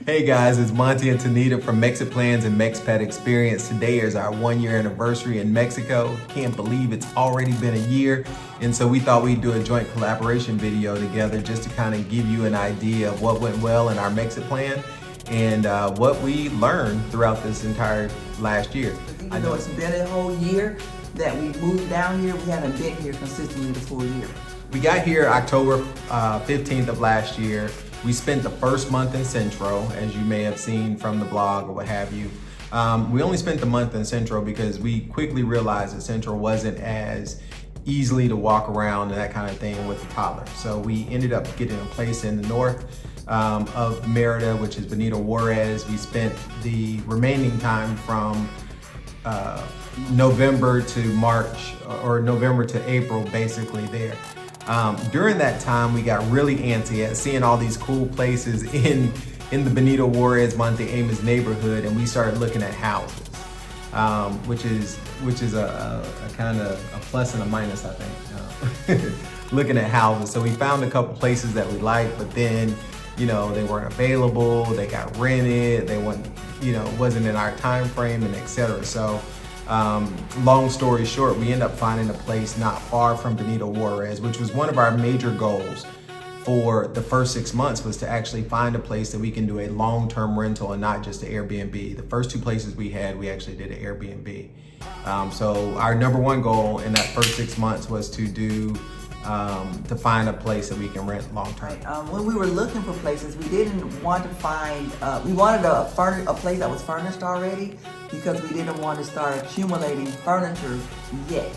Hey guys, it's Monty and Tanita from MexitPlans and MexPat Experience. Today is our 1-year anniversary in Mexico. Can't believe it's already been a year. And so we thought we'd do a joint collaboration video together just to kind of give you an idea of what went well in our MexitPlan and what we learned throughout this entire last year. I know it's been a whole year that we moved down here. We haven't been here consistently the full year. We got here October 15th of last year. We spent the first month in Centro, as you may have seen from the blog or what have you. We only spent the month in Centro because we quickly realized that Centro wasn't as easily to walk around and that kind of thing with the toddler. So we ended up getting a place in the north of Merida, which is Benito Juarez. We spent the remaining time from November to March or November to April basically there. During that time, we got really antsy at seeing all these cool places in the Benito Juarez, Monte Amos neighborhood, and we started looking at houses, which is a kind of a plus and a minus, I think, looking at houses. So we found a couple places that we liked, but then, you know, they weren't available, they got rented, they weren't, you know, wasn't in our time frame, and etc. So long story short, we ended up finding a place not far from Benito Juarez, which was one of our major goals for the first 6 months, was to actually find a place that we can do a long-term rental and not just an Airbnb. The first two places we had, we actually did an Airbnb. So our number one goal in that first 6 months was to find a place that we can rent long-term. When we were looking for places, we didn't want to find, we wanted a place that was furnished already because we didn't want to start accumulating furniture yet.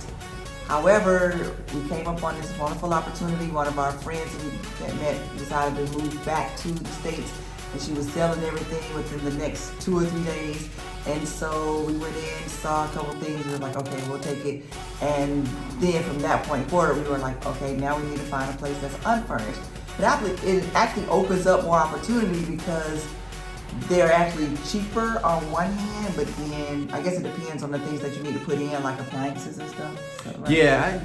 However, we came up on this wonderful opportunity. One of our friends who we met decided to move back to the States, and she was selling everything within the next 2 or 3 days. And so we went in, saw a couple things, we were like, okay, we'll take it. And then from that point forward, we were like, okay, now we need to find a place that's unfurnished. It actually opens up more opportunity because they're actually cheaper on one hand, but then I guess it depends on the things that you need to put in, like appliances and stuff. Right? Yeah,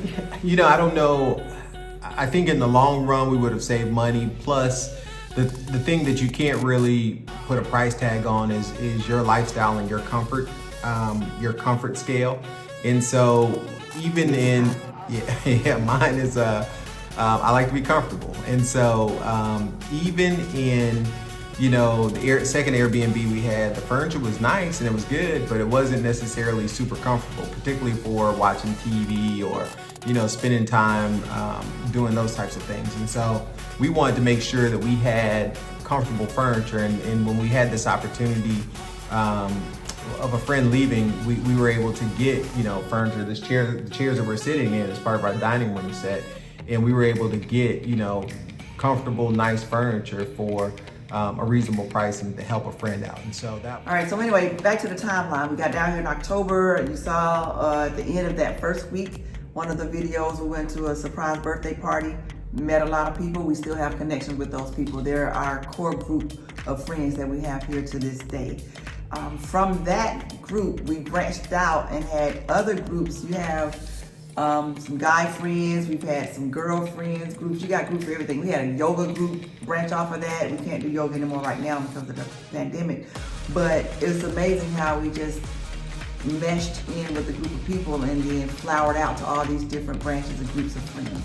I don't know. I think in the long run, we would have saved money. Plus, the thing that you can't really put a price tag on is your lifestyle and your comfort scale. And so even in, mine is, I like to be comfortable. And so even in, you know, the second Airbnb we had, the furniture was nice and it was good, but it wasn't necessarily super comfortable, particularly for watching TV or, you know, spending time doing those types of things. And so we wanted to make sure that we had comfortable furniture. And when we had this opportunity of a friend leaving, we were able to get, you know, furniture, the chairs that we're sitting in as part of our dining room set. And we were able to get, you know, comfortable, nice furniture for a reasonable price and to help a friend out. And so that. All right, so anyway, back to the timeline. We got down here in October, and you saw at the end of that first week, one of the videos, we went to a surprise birthday party, met a lot of people. We still have connections with those people. They're our core group of friends that we have here to this day. From that group, we branched out and had other groups. You have some guy friends, we've had some girlfriends groups. You got groups for everything. We had a yoga group branch off of that. We can't do yoga anymore right now because of the pandemic. But it's amazing how we just meshed in with a group of people and then flowered out to all these different branches and groups of friends.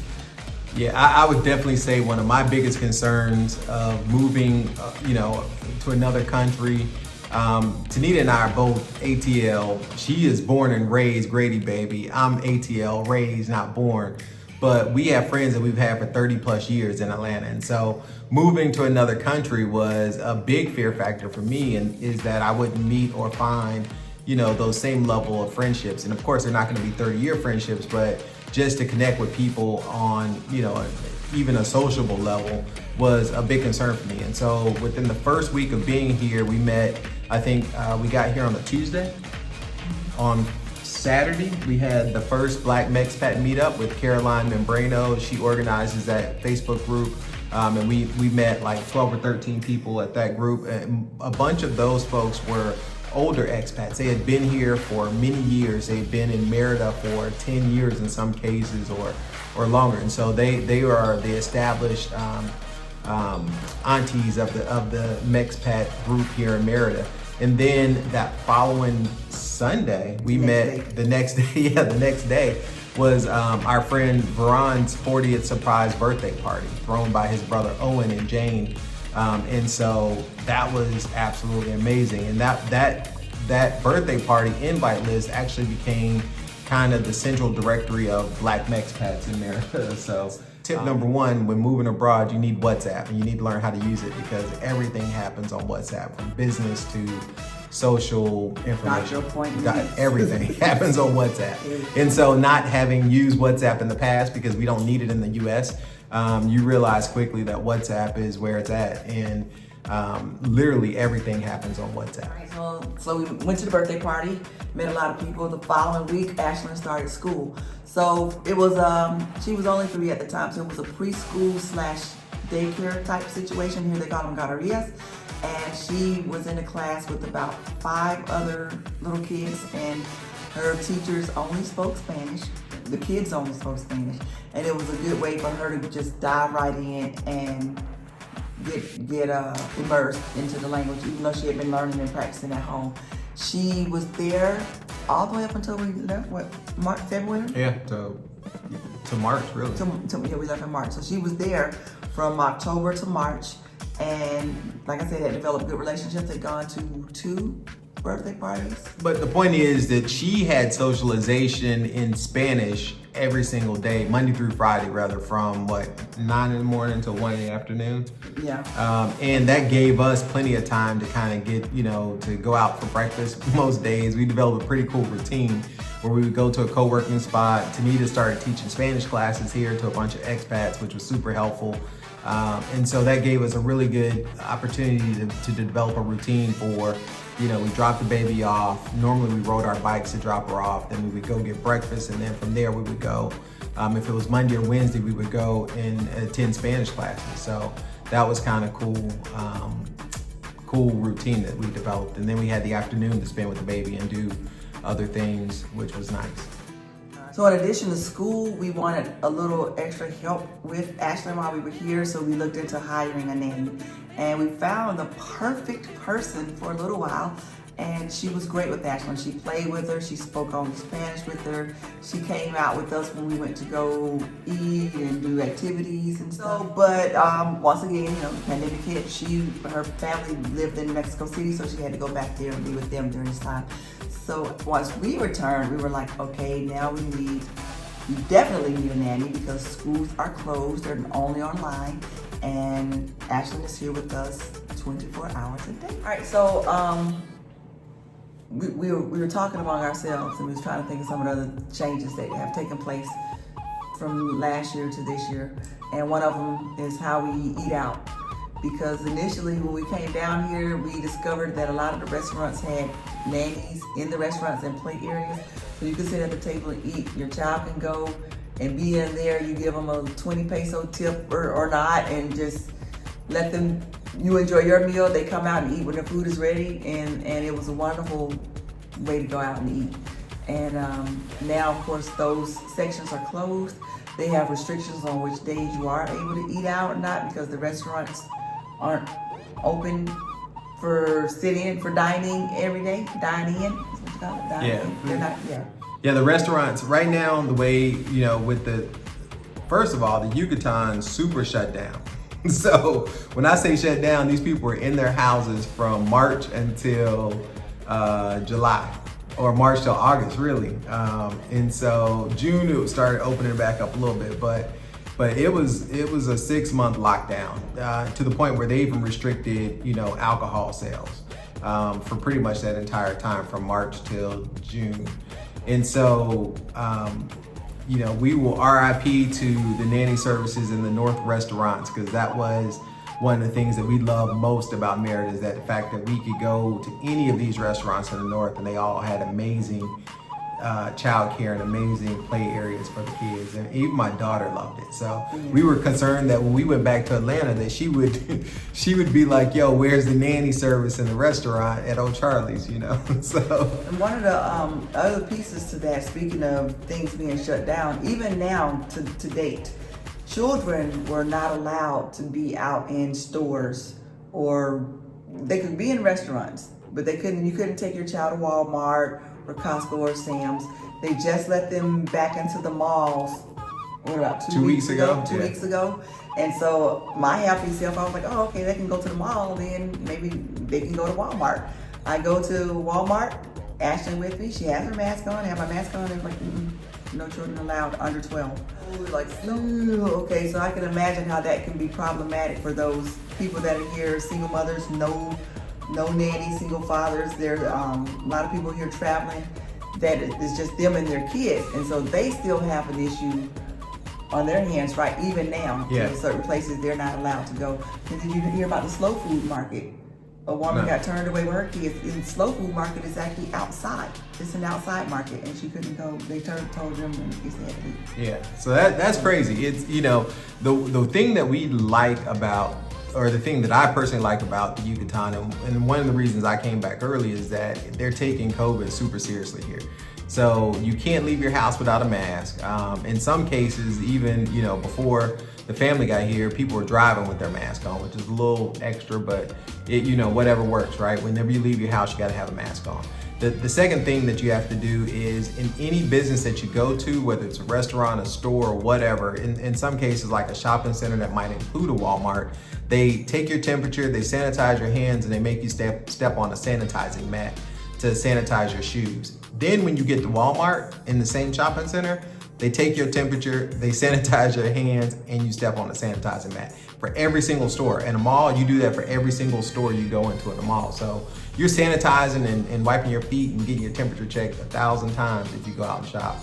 Yeah, I would definitely say one of my biggest concerns of moving, you know, to another country. Tanita and I are both ATL. She is born and raised Grady baby. I'm ATL, raised, not born. But we have friends that we've had for 30 plus years in Atlanta. And so moving to another country was a big fear factor for me, and is that I wouldn't meet or find, you know, those same level of friendships. And of course, they're not going to be 30-year friendships, but just to connect with people on, you know, even a sociable level was a big concern for me. And so within the first week of being here, we met, I think we got here on a Tuesday. On Saturday, we had the first Black MexPat meetup with Caroline Membrano. She organizes that Facebook group. And we met like 12 or 13 people at that group. And a bunch of those folks were older expats. They had been here for many years. They had been in Merida for 10 years in some cases or longer. And so they are the established aunties of the MexitPlans group here in Merida. And then that following Sunday, we met the next day. Yeah, the next day was our friend Veron's 40th surprise birthday party thrown by his brother Owen and Jane. And so that was absolutely amazing. And that birthday party invite list actually became kind of the central directory of Black MexitPlans in America. So tip number one, when moving abroad, you need WhatsApp, and you need to learn how to use it because everything happens on WhatsApp, from business to social information. Everything happens on WhatsApp. And so not having used WhatsApp in the past because we don't need it in the US, you realize quickly that WhatsApp is where it's at. And literally everything happens on WhatsApp. So we went to the birthday party, met a lot of people. The following week, Ashlyn started school. So it was, she was only 3 at the time, so it was a preschool / daycare type situation. Here they call them guarderías. And she was in a class with about 5 other little kids, and her teachers only spoke Spanish. The kids only spoke Spanish. And it was a good way for her to just dive right in and get immersed into the language, even though she had been learning and practicing at home. She was there all the way up until we left, March, February? Yeah, to March, really. Yeah, we left in March. So she was there from October to March, and like I said, had developed good relationships. Had gone to 2 birthday parties. But the point is that she had socialization in Spanish every single day, Monday through Friday, rather, from 9 in the morning to 1 in the afternoon. Yeah. And that gave us plenty of time to kind of get, to go out for breakfast most days. We developed a pretty cool routine where we would go to a co-working spot. Tanita started teaching Spanish classes here to a bunch of expats, which was super helpful. And so that gave us a really good opportunity to develop a routine for, we dropped the baby off. Normally we rode our bikes to drop her off. Then we would go get breakfast, and then from there we would go. If it was Monday or Wednesday, we would go and attend Spanish classes. So that was kind of cool routine that we developed. And then we had the afternoon to spend with the baby and do other things, which was nice. So in addition to school, we wanted a little extra help with Ashlyn while we were here, so we looked into hiring a nanny. And we found the perfect person for a little while, and she was great with Ashlyn. She played with her, she spoke only Spanish with her. She came out with us when we went to go eat and do activities and stuff. But once again, pandemic hit. Her family lived in Mexico City, so she had to go back there and be with them during this time. So once we returned, we were like, okay, now we definitely need a nanny because schools are closed, they're only online, and Ashlyn is here with us 24 hours a day. All right, so we were talking among ourselves, and we was trying to think of some of the other changes that have taken place from last year to this year, and one of them is how we eat out. Because initially when we came down here, we discovered that a lot of the restaurants had nannies in the restaurants and play areas. So you can sit at the table and eat. Your child can go and be in there. You give them a 20 peso tip or not, and just let them, you enjoy your meal. They come out and eat when the food is ready. And it was a wonderful way to go out and eat. And now, of course, those sections are closed. They have restrictions on which days you are able to eat out or not, because the restaurants aren't open for sit-in, for dining every day. Dine-in, is what you call it? Dine-in. They're not, Yeah, the restaurants, right now, the way, first of all, the Yucatan's super shut down. So when I say shut down, these people were in their houses from March until July, or March till August, really. And so June, it started opening back up a little bit, but it was a 6-month lockdown to the point where they even restricted, alcohol sales for pretty much that entire time from March till June. And so, we will RIP to the nanny services in the North restaurants, because that was one of the things that we love most about Merida, is that the fact that we could go to any of these restaurants in the North and they all had amazing childcare and amazing play areas for the kids, and even my daughter loved it. So we were concerned that when we went back to Atlanta, that she would be like, "Yo, where's the nanny service in the restaurant at O'Charlie's?" So. And one of the other pieces to that, speaking of things being shut down, even now to date, children were not allowed to be out in stores, or they could be in restaurants, but you couldn't take your child to Walmart or Costco or Sam's. They just let them back into the malls, what, about 2 weeks ago? 2 weeks ago. And so my happy self, I was like, oh, okay, they can go to the mall, then maybe they can go to Walmart. I go to Walmart, Ashley with me, she has her mask on, I have my mask on, and like, no children allowed under 12. Like, okay, so I can imagine how that can be problematic for those people that are here, single mothers, no nanny, single fathers. There's a lot of people here traveling that it's just them and their kids, and so they still have an issue on their hands, right? Even now, in certain places they're not allowed to go. And did you hear about the slow food market? A woman got turned away with her kids. The slow food market is actually outside. It's an outside market, and she couldn't go. They told them and they said leave. Yeah, so that's crazy. It's, you know, the thing that we like about, or the thing that I personally like about the Yucatan, and one of the reasons I came back early is that they're taking COVID super seriously here. So you can't leave your house without a mask. In some cases, even, you know, before the family got here, people were driving with their mask on, which is a little extra, but it, you know, whatever works, right? Whenever you leave your house, you got to have a mask on. The second thing that you have to do is, in any business that you go to, whether it's a restaurant, a store, or whatever, in some cases like a shopping center that might include a Walmart, they take your temperature, they sanitize your hands, and they make you step on a sanitizing mat to sanitize your shoes. Then when you get to Walmart in the same shopping center, they take your temperature, they sanitize your hands, and you step on the sanitizing mat. For every single store. In a mall, you do that for every single store you go into in the mall. So you're sanitizing and wiping your feet and getting your temperature checked 1,000 times if you go out and shop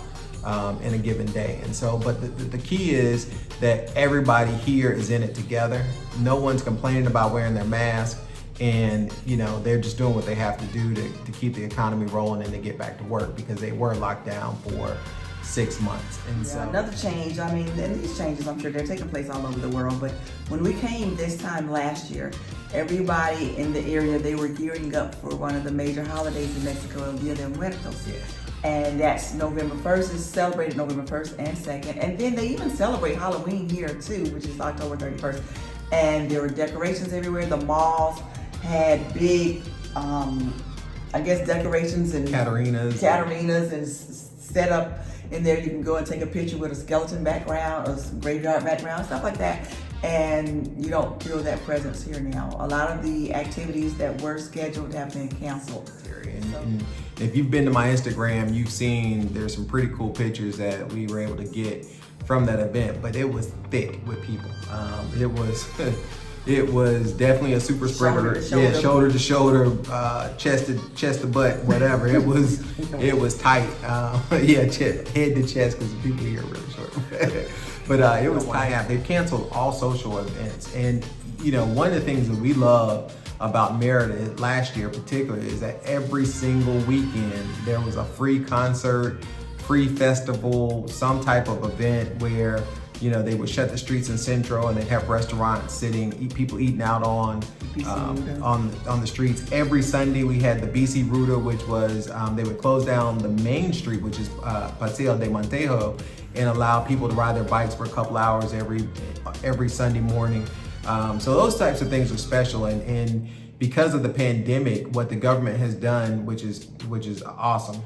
in a given day. And so, but the key is that everybody here is in it together. No one's complaining about wearing their mask. And, you know, they're just doing what they have to do to keep the economy rolling and to get back to work, because they were locked down for 6 months. And so another change, I mean, and these changes, I'm sure they're taking place all over the world, but when we came this time last year, everybody in the area, they were gearing up for one of the major holidays in Mexico, El Dia de Muertos. And that's November 1st, is celebrated November 1st and 2nd. And then they even celebrate Halloween here too, which is October 31st. And there were decorations everywhere. The malls had big, I guess, decorations and Catarinas and set up in there. You can go and take a picture with a skeleton background or some graveyard background, stuff like that. And you don't feel that presence here now. A lot of the activities that were scheduled have been canceled. And if you've been to my Instagram, you've seen there's some pretty cool pictures that we were able to get from that event, but it was thick with people. It was definly a super spreader. Shoulder to shoulder, chest to butt, whatever. It was tight. Head to chest, because the people here are really short. But it was tight. They've canceled all social events, and you know, one of the things that we love about Merida last year, particularly, is that every single weekend there was a free concert, free festival, some type of event where, you know, they would shut the streets in Centro and they'd have restaurants people eating out on the streets. Every Sunday we had the BC Ruta, which was, they would close down the main street, which is Paseo de Montejo, and allow people to ride their bikes for a couple hours every Sunday morning. So those types of things are special, and because of the pandemic, what the government has done, which is awesome,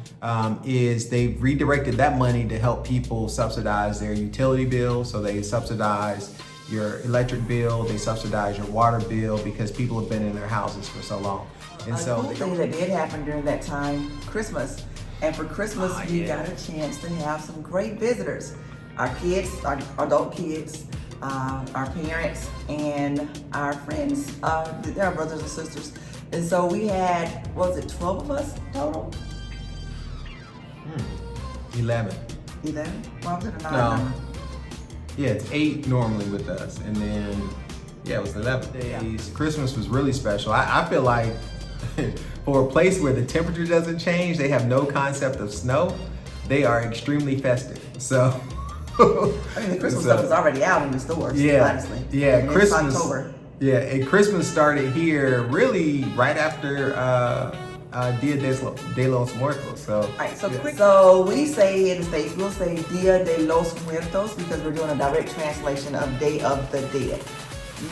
is they've redirected that money to help people subsidize their utility bill. So they subsidize your electric bill, they subsidize your water bill, because people have been in their houses for so long. And so the thing that did happen during that time, Christmas. And for Christmas, we got a chance to have some great visitors. Our kids, our adult kids, our parents, and our friends, our brothers and sisters. And so we had, what was it, 12 of us total? 11. 11? Why was it a 9 No. number? Yeah, it's 8 normally with us, and then, yeah, it was 11 days. Yeah. Christmas was really special. I feel like for a place where the temperature doesn't change, they have no concept of snow, they are extremely festive. So I mean, the Christmas stuff is already out in the stores, honestly. Yeah, and Christmas. It's October. Yeah, and Christmas started here really right after de los Muertos. So, All right, so yeah. quick. So we say in the States, we'll say Dia de los Muertos because we're doing a direct translation of Day of the Dead.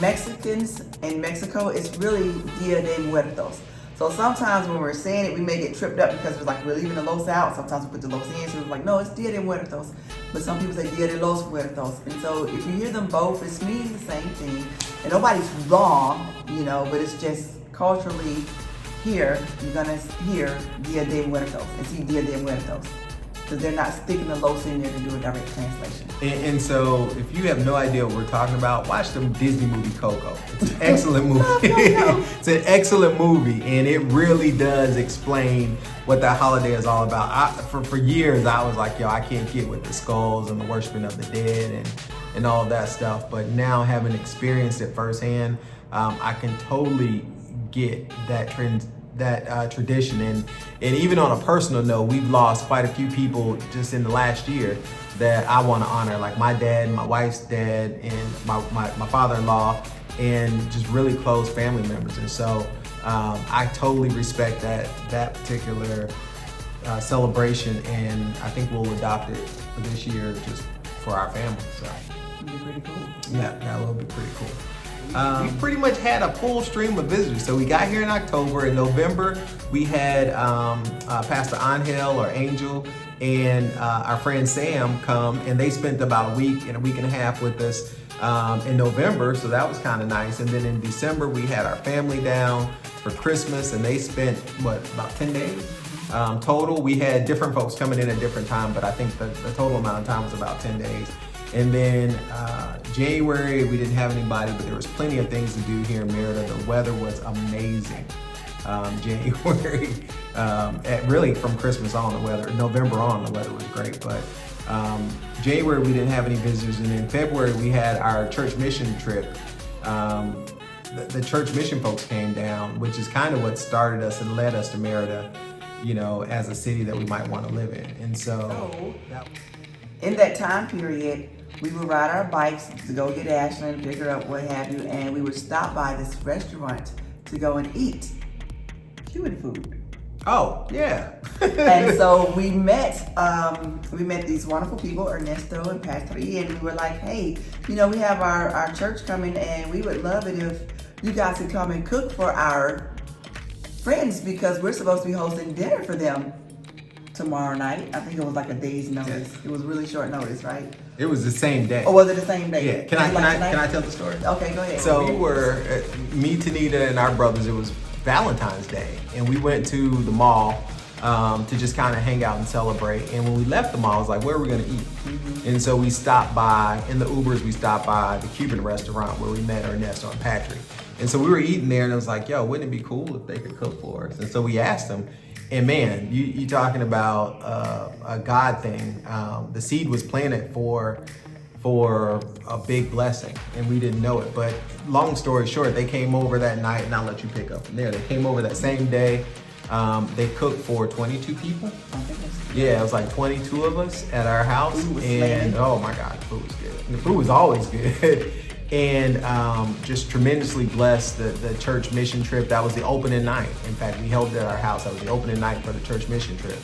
Mexicans in Mexico, it's really Dia de Muertos. So sometimes when we're saying it, we may get tripped up because it's like we're leaving the los out. Sometimes we put the los in, so we're like, no, it's Dia de Muertos. But some people say Dia de los Muertos. And so if you hear them both, it's meaning the same thing. And nobody's wrong, you know, but it's just culturally here, you're gonna hear Dia de Muertos and see Dia de Muertos. Because they're not sticking the los in there to do a direct translation. And so, if you have no idea what we're talking about, watch the Disney movie Coco. It's an excellent movie. No. It's an excellent movie, and it really does explain what that holiday is all about. For years, I was like, yo, I can't get with the skulls and the worshiping of the dead and all of that stuff. But now, having experienced it firsthand, I can totally get that trend. That tradition, and even on a personal note, we've lost quite a few people just in the last year that I want to honor, like my dad, my wife's dad, and my father-in-law, and just really close family members. And so I totally respect that particular celebration, and I think we'll adopt it for this year just for our family. So It'd be pretty cool. yeah, that will be pretty cool. We pretty much had a full stream of visitors. So we got here in October. In November, we had Pastor Angel or Angel and our friend Sam come, and they spent about a week and a half with us in November. So that was kind of nice. And then in December, we had our family down for Christmas, and they spent, about 10 days total. We had different folks coming in at different times, but I think the total amount of time was about 10 days. And then January, we didn't have anybody, but there was plenty of things to do here in Merida. The weather was amazing. January, really from Christmas on, November on, the weather was great. But January, we didn't have any visitors. And in February, we had our church mission trip. The church mission folks came down, which is kind of what started us and led us to Merida, you know, as a city that we might want to live in. And so in that time period, we would ride our bikes to go get Ashlyn, pick her up, what have you, and we would stop by this restaurant to go and eat Cuban food. Oh, yeah. And so we met these wonderful people, Ernesto and Pastor E, and we were like, hey, you know, we have our church coming, and we would love it if you guys could come and cook for our friends, because we're supposed to be hosting dinner for them tomorrow night. I think it was like a day's notice. Yes. It was really short notice, right? It was the same day. Or was it the same day? Yeah. Can I tell the story? Okay, go ahead. So we were, me, Tanita, and our brothers, it was Valentine's Day, and we went to the mall to just kind of hang out and celebrate. And when we left the mall, I was like, where are we gonna eat? Mm-hmm. And so we stopped by, in the Ubers, we stopped by the Cuban restaurant where we met Ernesto and Patrick. And so we were eating there, and it was like, yo, wouldn't it be cool if they could cook for us? And so we asked them, and man, you talking about a God thing. The seed was planted for a big blessing, and we didn't know it. But long story short, they came over that night, and I'll let you pick up from there. They came over that same day. They cooked for 22 people. Yeah, it was like 22 of us at our house, and oh my God, the food was good. And the food was always good. And just tremendously blessed the church mission trip. That was the opening night. In fact, we held it at our house. That was the opening night for the church mission trip.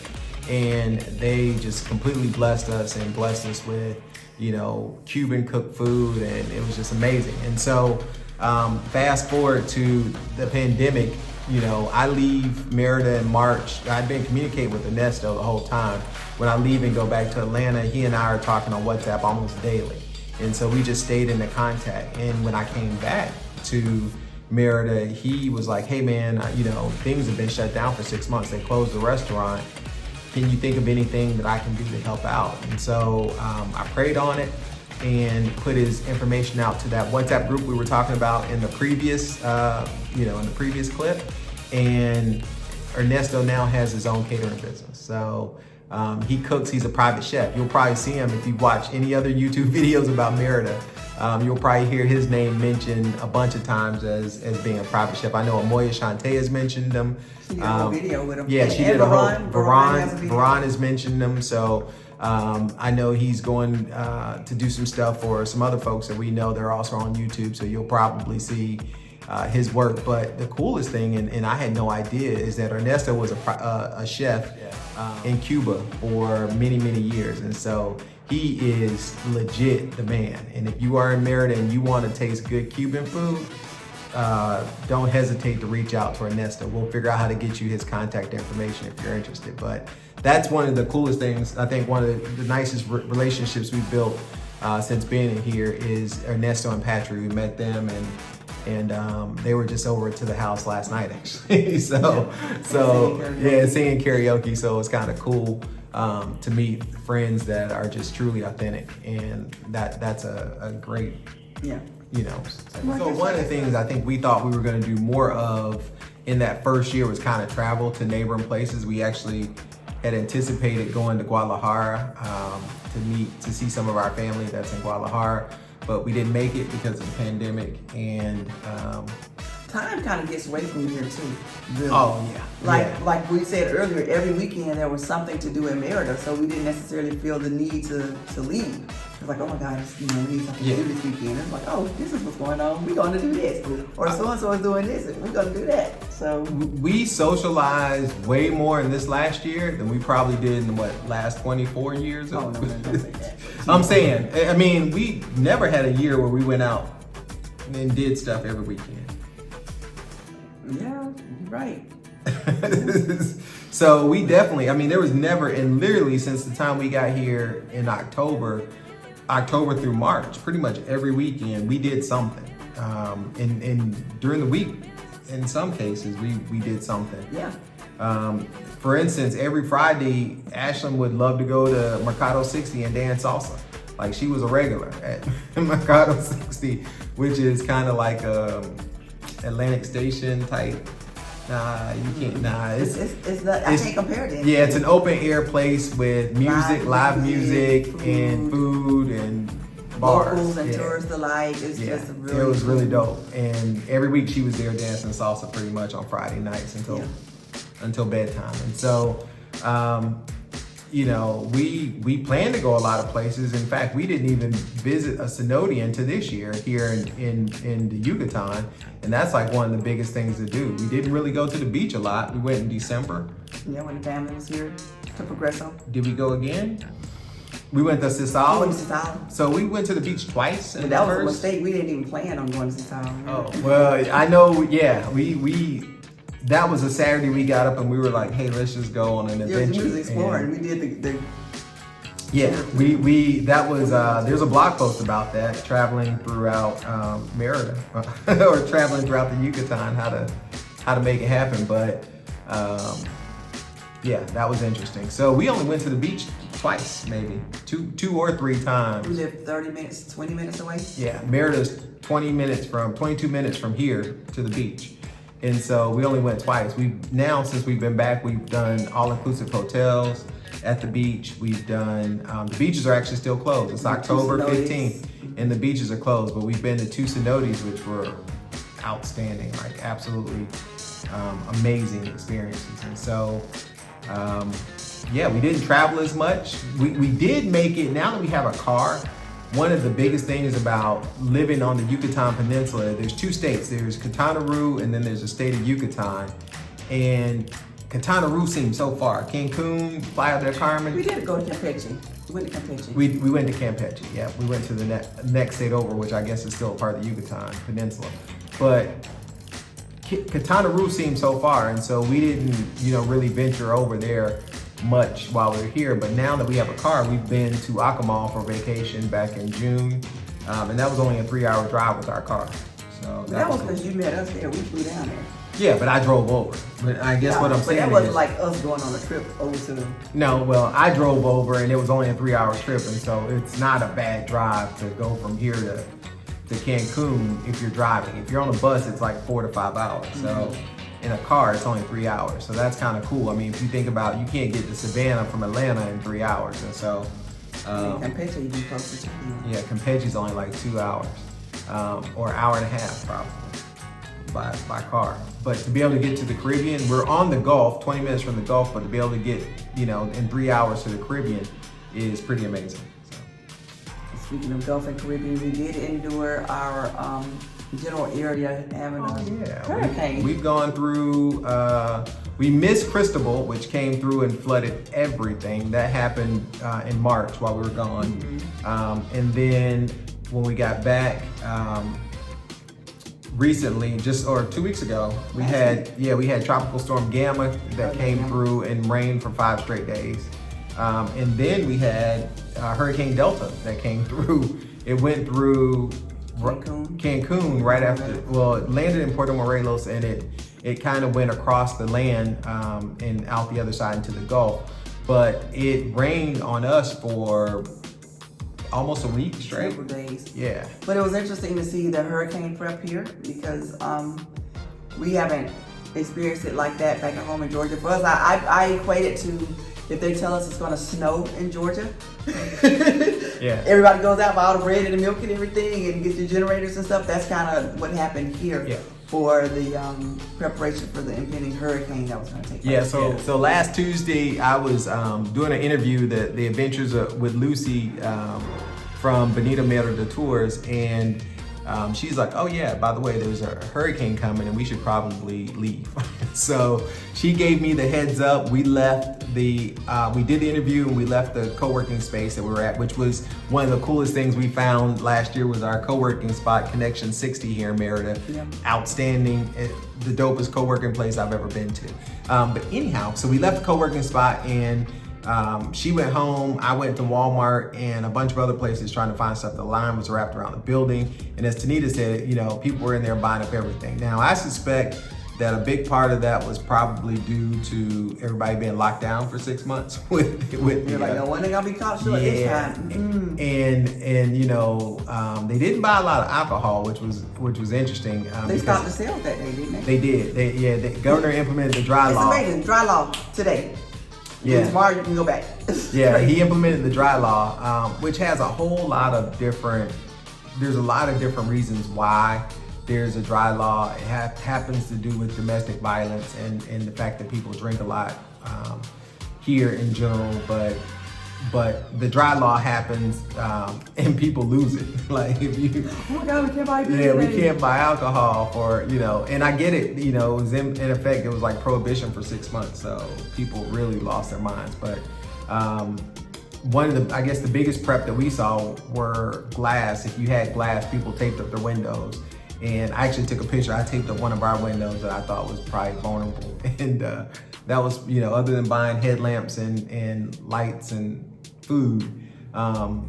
And they just completely blessed us and blessed us with, you know, Cuban cooked food, and it was just amazing. And so fast forward to the pandemic, you know, I leave Merida in March. I've been communicating with Ernesto the whole time. When I leave and go back to Atlanta, he and I are talking on WhatsApp almost daily. And so we just stayed in the contact. And when I came back to Merida, he was like, hey man, you know, things have been shut down for 6 months. They closed the restaurant. Can you think of anything that I can do to help out? And so I prayed on it and put his information out to that WhatsApp group we were talking about in the previous, clip. And Ernesto now has his own catering business. So he cooks, he's a private chef. You'll probably see him if you watch any other YouTube videos about Merida. You'll probably hear his name mentioned a bunch of times as being a private chef. I know Amoya Shante has mentioned him. She did a whole video with him. Yeah, and she did a whole, Veron has mentioned him. So I know he's going to do some stuff for some other folks that we know. They're also on YouTube. So you'll probably see his work. But the coolest thing, and I had no idea, is that Ernesto was a chef in Cuba for many, many years. And so he is legit the man. And if you are in Merida and you want to taste good Cuban food, don't hesitate to reach out to Ernesto. We'll figure out how to get you his contact information if you're interested. But that's one of the coolest things. I think one of the nicest relationships we've built since being in here is Ernesto and Patrick. We met them and they were just over to the house last night actually. so singing karaoke. So it's kind of cool to meet friends that are just truly authentic, and that's a great, you know. So one of the things I think we thought we were going to do more of in that first year was kind of travel to neighboring places. We actually had anticipated going to Guadalajara to see some of our family that's in Guadalajara, but we didn't make it because of the pandemic. And time kind of gets away from here too. Really. Oh yeah. Like we said earlier, every weekend there was something to do in Merida, so we didn't necessarily feel the need to leave. It was like, oh my God, we need something to do this weekend. It's like, oh, this is what's going on. We're going to do this, or so and so is doing this, and we're going to do that. So we socialized way more in this last year than we probably did in the last 24 years. Oh no, don't say that. I'm saying, I mean, we never had a year where we went out and did stuff every weekend. Yeah, you're right. So we definitely, I mean, there was never, and literally since the time we got here in October through March, pretty much every weekend we did something. And during the week, in some cases, we did something. Yeah. For instance, every Friday, Ashlyn would love to go to Mercado 60 and dance salsa. Like, she was a regular at Mercado 60, which is kind of like Atlantic Station type. Nah, you can't. Nah, it's not. I can't compare it. Yeah, it's an open air place with music, live music, and food and bars. Locals and tourists alike. It's just really. It was really dope. And every week she was there dancing salsa pretty much on Friday nights until bedtime. And so, you know, we planned to go a lot of places. In fact, we didn't even visit a cenote until this year here in the Yucatan. And that's like one of the biggest things to do. We didn't really go to the beach a lot. We went in December. Yeah, when the family was here to Progreso. Did we go again? We went to Sisal. We went to Sisal. So we went to the beach twice. But that was a mistake. We didn't even plan on going to Sisal. Oh, well, I know, yeah. We that was a Saturday we got up and we were like, hey, let's just go on an adventure. We was exploring. We did the yeah, that was, there's a blog post about that, traveling throughout Merida, or traveling throughout the Yucatan, how to make it happen. But yeah, that was interesting. So we only went to the beach twice, maybe two or three times. We lived 30 minutes, 20 minutes away. Yeah, Merida's 22 minutes from here to the beach. And so we only went twice. Since we've been back, we've done all-inclusive hotels at the beach. We've done, the beaches are actually still closed. It's October 15th and the beaches are closed, but we've been to two cenotes, which were outstanding, like absolutely amazing experiences. And so, yeah, we didn't travel as much. We did make it, now that we have a car, one of the biggest things about living on the Yucatan Peninsula, there's two states. There's Quintana Roo and then there's the state of Yucatan. And Quintana Roo seems so far. Cancun, Playa del Carmen. We did go to Campeche. We went to Campeche. We went to Campeche, yeah. We went to the next state over, which I guess is still a part of the Yucatan Peninsula. But Quintana Roo seemed so far, and so we didn't, really venture over there much while we were here. But now that we have a car, we've been to Acamal for vacation back in June, and that was only a 3-hour drive with our car. So that was because you met us there. We flew down there. Yeah, but I drove over. But I guess what I'm saying is... But that wasn't like us going on a trip over to... No, well, I drove over and it was only a 3-hour trip, and so it's not a bad drive to go from here to Cancun if you're driving. If you're on a bus, it's like 4 to 5 hours. So in a car, it's only 3 hours. So that's kind of cool. I mean, if you think about it, you can't get to Savannah from Atlanta in 3 hours. And so... Campeche, you'd be closer to you. Yeah, Campeche's only like 2 hours, or an hour and a half probably by car. But to be able to get to the Caribbean, we're on the Gulf, 20 minutes from the Gulf, but to be able to get, in 3 hours to the Caribbean is pretty amazing. So. Speaking of Gulf and Caribbean, we did endure our general area having a hurricane. We've gone through, we missed Cristobal, which came through and flooded everything. That happened in March while we were gone. And then when we got back, recently, or 2 weeks ago, we had Tropical Storm Gamma that came through and rained for 5 straight days. And then we had Hurricane Delta that came through. It went through Cancun right after, well, it landed in Puerto Morelos, and it kind of went across the land and out the other side into the Gulf. But it rained on us for almost a week straight. Several days. Yeah. But it was interesting to see the hurricane prep here because we haven't experienced it like that back at home in Georgia. For us, I equate it to if they tell us it's going to snow in Georgia. Yeah. Everybody goes out, buy all the bread and the milk and everything and get your generators and stuff. That's kind of what happened here. Yeah. For the preparation for the impending hurricane that was going to take place. Yeah, so last Tuesday I was doing an interview, the Adventures with Lucy from Merida Tours, and she's like, oh yeah, by the way, there's a hurricane coming and we should probably leave. So she gave me the heads up. We left we did the interview and we left the co-working space that we were at, which was one of the coolest things we found last year was our co-working spot, Connection 60 here in Merida. Yeah. Outstanding, the dopest co-working place I've ever been to. But anyhow, so we left the co-working spot and she went home, I went to Walmart and a bunch of other places trying to find stuff. The line was wrapped around the building. And as Tanita said, people were in there buying up everything. Now, I suspect that a big part of that was probably due to everybody being locked down for 6 months with you're like, no one gonna be caught short this time. And they didn't buy a lot of alcohol, which was interesting. They stopped the sales that day, didn't they? They did. The governor implemented the dry law. It's amazing, dry law today. Yeah. Tomorrow you can go back. Yeah, he implemented the dry law, which has a whole lot of different, there's a lot of different reasons why there's a dry law. It happens to do with domestic violence and the fact that people drink a lot here in general, but the dry law happens and people lose it. Like if you, oh my God, we can't buy beer. Yeah, we can't buy alcohol for, and I get it, it was in effect, it was like prohibition for 6 months. So people really lost their minds. But one of I guess the biggest prep that we saw were glass. If you had glass, people taped up their windows. And I actually took a picture. I taped up one of our windows that I thought was probably vulnerable. And that was, other than buying headlamps and lights and food, I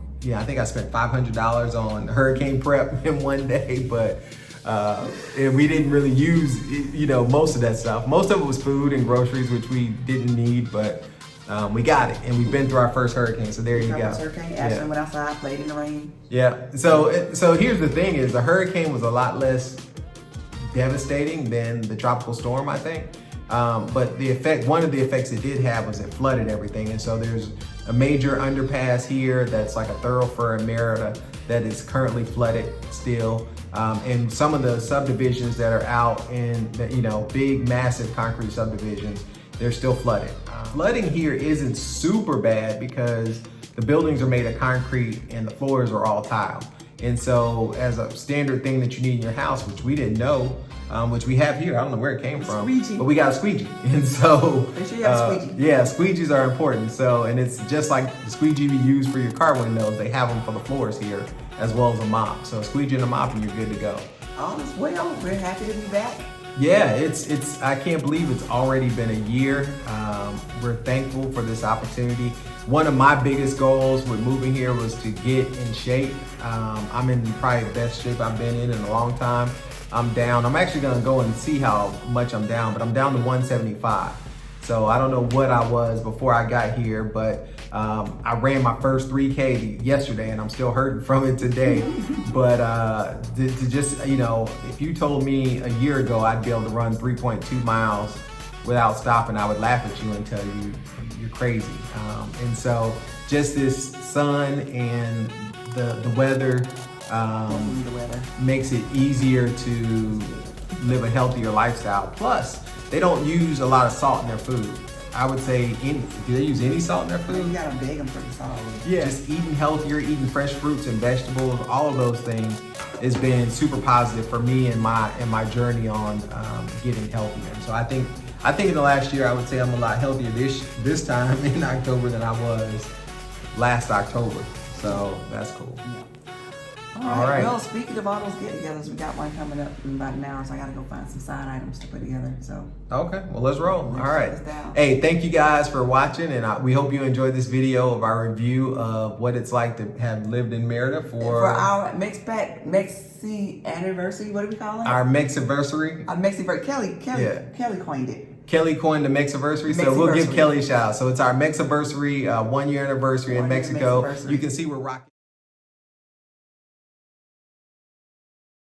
think I spent $500 on hurricane prep in one day, but and we didn't really use, most of that stuff. Most of it was food and groceries, which we didn't need, but we got it, and we've been through our first hurricane, so there you go. Hurricane, Ashton went outside, played in the rain. Yeah, so here's the thing is the hurricane was a lot less devastating than the tropical storm, I think. But one of the effects it did have was it flooded everything. And so there's a major underpass here that's like a thoroughfare in Merida that is currently flooded still. And some of the subdivisions that are out in the, big, massive concrete subdivisions, they're still flooded. Flooding here isn't super bad because the buildings are made of concrete and the floors are all tile. And so as a standard thing that you need in your house, which we didn't know, which we have here, I don't know where it came from, squeegee. But we got a squeegee. And so, make sure you have a squeegee. Yeah, squeegees are important. So, and it's just like the squeegee we use for your car windows, they have them for the floors here, as well as a mop. So a squeegee and a mop and you're good to go. All is well, we're happy to be back. Yeah, it's I can't believe it's already been a year. We're thankful for this opportunity. One of my biggest goals with moving here was to get in shape. I'm in probably the best shape I've been in a long time. I'm down. I'm actually gonna go and see how much I'm down, but I'm down to 175. So I don't know what I was before I got here, but I ran my first 3K yesterday and I'm still hurting from it today. But to just, if you told me a year ago I'd be able to run 3.2 miles without stopping, I would laugh at you and tell you you're crazy. And so just this sun and the weather makes it easier to live a healthier lifestyle. Plus, they don't use a lot of salt in their food. I would say, do they use any salt in their food? You gotta beg them for the salt. Yeah. Just eating healthier, eating fresh fruits and vegetables, all of those things has been super positive for me and my journey on getting healthier. So I think in the last year, I would say I'm a lot healthier this time in October than I was last October. So that's cool. Yeah. All right. Well, speaking of all those get-togethers, we got one coming up in about an hour, so I gotta go find some side items to put together. So okay, well, let's roll. Let's all right. shut this down. Hey, thank you guys for watching, and we hope you enjoyed this video of our review of what it's like to have lived in Merida for our Mexi anniversary. What do we call it? our Mexiversary. Our Mexiversary. Yeah. Kelly coined it. Kelly coined the Mexiversary, so we'll give Kelly a shout out. So it's our Mexiversary 1 year anniversary in Mexico. Mexiversary. You can see we're rocking.